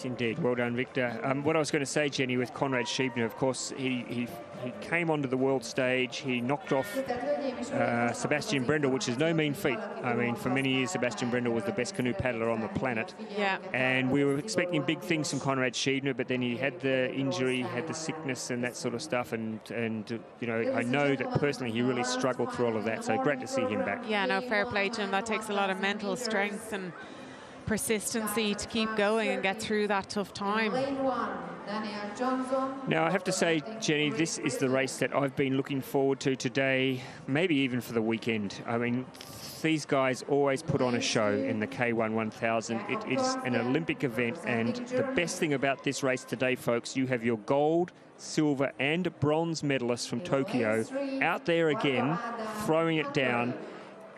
Indeed, well done, Victor. What I was going to say, Jenny, with Konrad Schiebner, of course, he came onto the world stage. He knocked off Sebastian Brendel, which is no mean feat. I mean, for many years, Sebastian Brendel was the best canoe paddler on the planet. Yeah. And we were expecting big things from Konrad Schiebner, but then he had the injury, had the sickness and that sort of stuff. And you know, I know that personally he really struggled through all of that. So great to see him back. Yeah, no, fair play to him. That takes a lot of mental strength and persistency to keep going and get through that tough time. Now, I have to say, Jenny, this is the race that I've been looking forward to today, maybe even for the weekend. I mean, these guys always put on a show in the K1 1000. It is an Olympic event, and the best thing about this race today, folks, you have your gold, silver and bronze medalists from Tokyo out there again, throwing it down.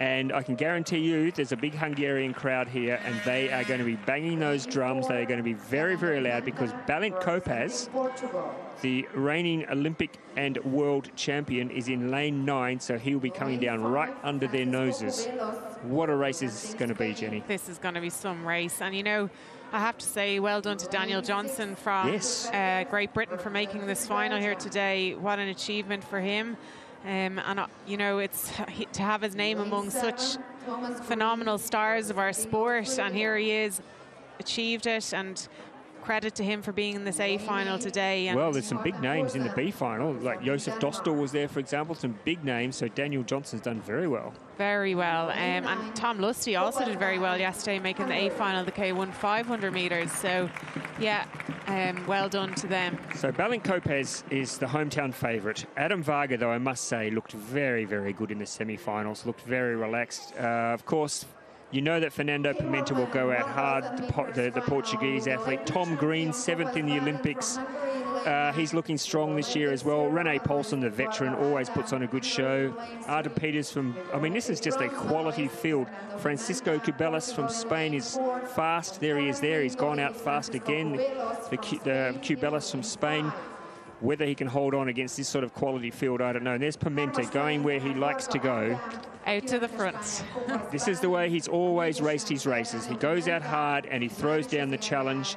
And I can guarantee you there's a big Hungarian crowd here, and they are going to be banging those drums. They are going to be very, very loud, because Balint Kopasz, the reigning Olympic and world champion, is in lane 9, so he will be coming down right under their noses. What a race is going to be, Jenny. This is going to be some race. And, you know, I have to say well done to Daniel Johnson from Great Britain for making this final here today. What an achievement for him. And, you know, it's to have his name among such phenomenal stars of our sport, and here he is, achieved it, and credit to him for being in this A final today. And well, there's some big names in the B final, like Josef Dostal was there, for example, some big names, so Daniel Johnson's done very well. Very well, and Tom Lusty also did very well yesterday, making the A final, the K1 500 meters, so yeah, well done to them. So Balint Kopasz is the hometown favourite. Adam Varga, though, I must say, looked very, very good in the semi-finals, looked very relaxed. Of course, you know that Fernando Pimenta will go out hard, the Portuguese athlete. Tom Green, 7th in the Olympics. He's looking strong this year as well. Rene Paulsen, the veteran, always puts on a good show. Arda Peters from, I mean, this is just a quality field. Francisco Cubelas from Spain is fast. There he is there. He's gone out fast again. The Cubelas from Spain. Whether he can hold on against this sort of quality field, I don't know. And there's Pimenta going where he likes to go. Out to the front. This is the way he's always raced his races. He goes out hard and he throws down the challenge.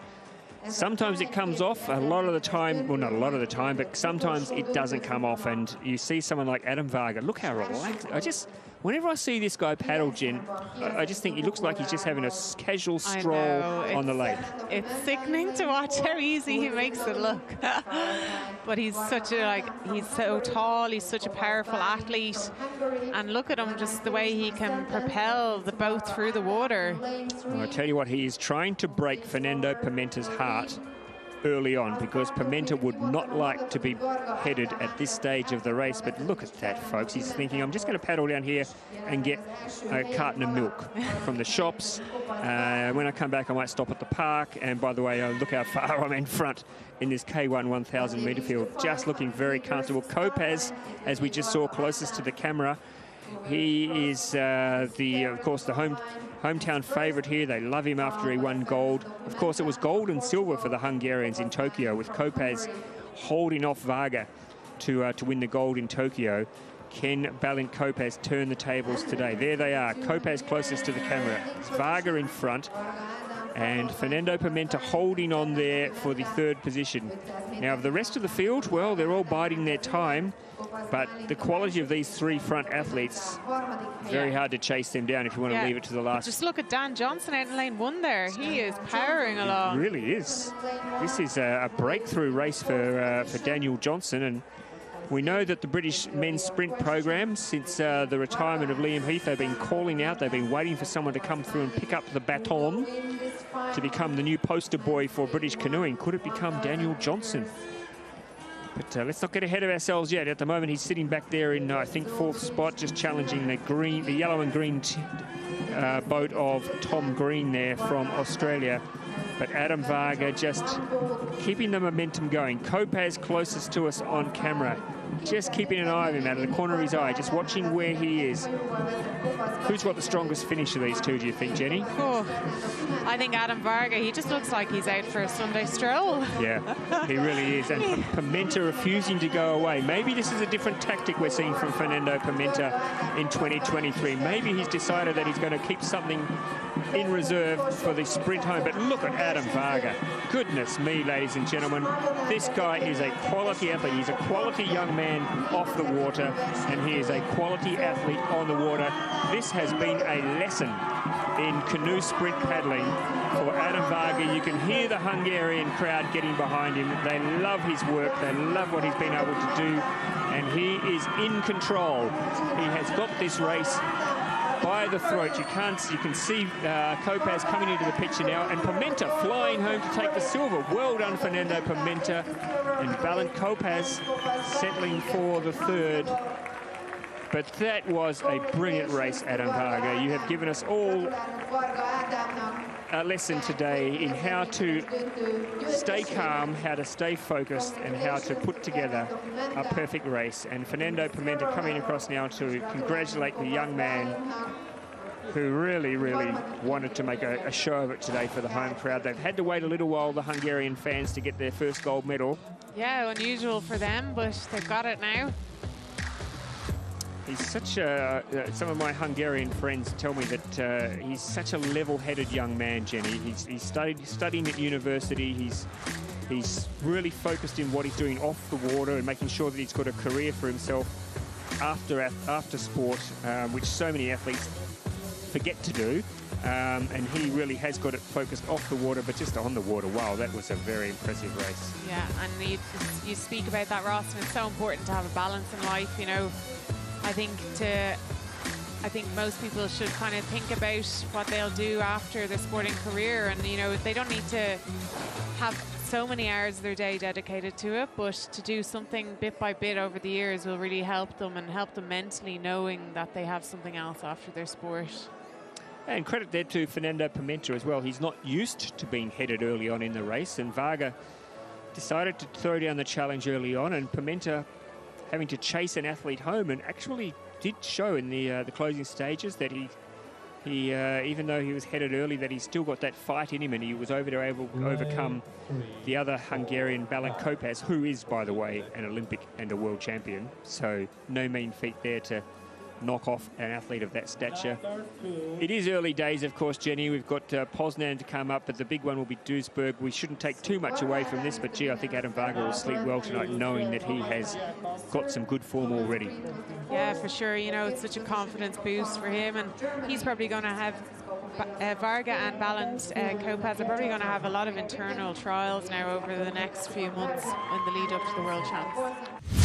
Sometimes it comes off, a lot of the time, well, not a lot of the time, but sometimes it doesn't come off. And you see someone like Adam Varga, look how relaxed. Whenever I see this guy paddle, Jen, I just think he looks like he's just having a casual stroll on the lake. It's sickening to watch how easy he makes it look. But he's such a, he's so tall, he's such a powerful athlete. And look at him, just the way he can propel the boat through the water. Well, I tell you what, he is trying to break Fernando Pimenta's heart early on, because Pimenta would not like to be headed at this stage of the race. But look at that, folks. He's thinking, I'm just going to paddle down here and get a carton of milk from the shops. When I come back, I might stop at the park. And by the way, look how far I'm in front in this K1 1000 metre field. Just looking very comfortable. Kopasz, as we just saw closest to the camera, he is of course, the hometown favourite here. They love him after he won gold. Of course, it was gold and silver for the Hungarians in Tokyo, with Kopasz holding off Varga to win the gold in Tokyo. Can Balint Kopasz turn the tables today? There they are. Kopasz closest to the camera. It's Varga in front, and Fernando Pimenta holding on there for the 3rd position. Now, the rest of the field, well, they're all biding their time, but the quality of these 3 front athletes, very hard to chase them down if you want to leave it to the last. Just look at Dan Johnson out in lane 1 there. He is powering along. It really is. This is a breakthrough race for Daniel Johnson, and we know that the British men's sprint program, since the retirement of Liam Heath, they've been calling out, they've been waiting for someone to come through and pick up the baton to become the new poster boy for British canoeing. Could it become Daniel Johnson? But let's not get ahead of ourselves yet. At the moment, he's sitting back there in, I think, 4th spot, just challenging the yellow and green boat of Tom Green there from Australia. But Adam Varga just keeping the momentum going. Kopasz closest to us on camera. Just keeping an eye on him out of the corner of his eye, just watching where he is. Who's got the strongest finish of these two, do you think, Jenny? Oh, I think Adam Varga. He just looks like he's out for a Sunday stroll. Yeah, he really is. And Pimenta refusing to go away. Maybe this is a different tactic we're seeing from Fernando Pimenta in 2023. Maybe he's decided that he's going to keep something in reserve for the sprint home. But look at Adam Varga. Goodness me, ladies and gentlemen. This guy is a quality athlete. He's a quality young man off the water, and he is a quality athlete on the water. This has been a lesson in canoe sprint paddling for Adam Varga. You can hear the Hungarian crowd getting behind him. They love his work. They love what he's been able to do, and he is in control. He has got this race by the throat. You can see Kopasz coming into the picture now, and Pimenta flying home to take the silver. Well done, Fernando Pimenta, and Balint Kopasz settling for the third. But that was a brilliant race, Adam Varga. You have given us all a lesson today in how to stay calm, how to stay focused, and how to put together a perfect race. And Fernando Pimenta coming across now to congratulate the young man who really, really wanted to make a show of it today for the home crowd. They've had to wait a little while, the Hungarian fans, to get their first gold medal. Yeah, unusual for them, but they've got it now. He's such a, some of my Hungarian friends tell me that he's such a level-headed young man, Jenny. He's studying at university. He's really focused in what he's doing off the water and making sure that he's got a career for himself after sport, which so many athletes forget to do. And he really has got it focused off the water, but just on the water. Wow, that was a very impressive race. Yeah, and you speak about that, Ross, and it's so important to have a balance in life, you know. I think most people should kind of think about what they'll do after their sporting career, and you know, they don't need to have so many hours of their day dedicated to it, but to do something bit by bit over the years will really help them, and help them mentally, knowing that they have something else after their sport. And credit there to Fernando Pimenta as well. He's not used to being headed early on in the race, and Varga decided to throw down the challenge early on, and Pimenta having to chase an athlete home, and actually did show in the closing stages that he even though he was headed early, that he's still got that fight in him, and he was able to overcome the other Hungarian, Balint Kopasz, who is, by the way, an Olympic and a world champion. So no mean feat there to knock off an athlete of that stature. It is early days, of course, Jenny. We've got Poznan to come up, but the big one will be Duisburg. We shouldn't take too much away from this, but gee, I think Adam Varga will sleep well tonight, knowing that he has got some good form already. Yeah, for sure. You know, it's such a confidence boost for him, and he's probably going to have Varga and Balint Kopasz are probably going to have a lot of internal trials now over the next few months in the lead up to the World Champs.